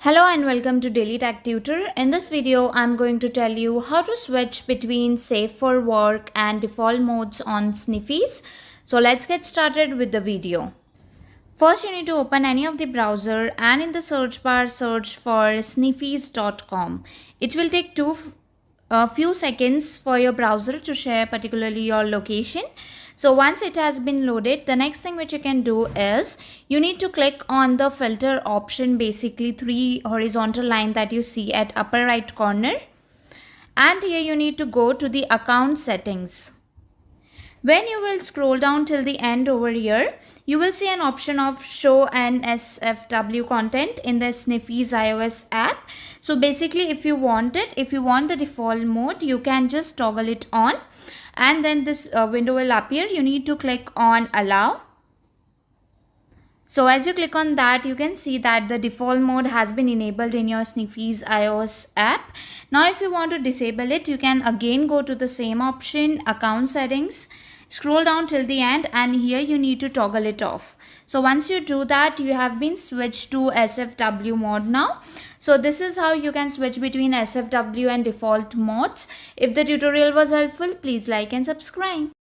Hello and welcome to Daily Tech Tutor. In this video, I'm going to tell you how to switch between Safe for Work and default modes on Sniffies. So let's get started with the video. First, you need to open any of the browser and in the search bar, search for sniffies.com. It will take a few seconds for your browser to share particularly your location. So once it has been loaded, the next thing which you can do is you need to click on the filter option, basically three horizontal line that you see at upper right corner, and here you need to go to the account settings. When you will scroll down till the end over here, you will see an option of show an SFW content in the Sniffies iOS app. So basically if you want the default mode, you can just toggle it on and then this window will appear. You need to click on allow. So as you click on that, you can see that the default mode has been enabled in your Sniffies iOS app. Now if you want to disable it, you can again go to the same option, account settings, scroll down till the end, and here you need to toggle it off. So once you do that, you have been switched to SFW mode now. So this is how you can switch between SFW and default modes. If the tutorial was helpful, please like and subscribe.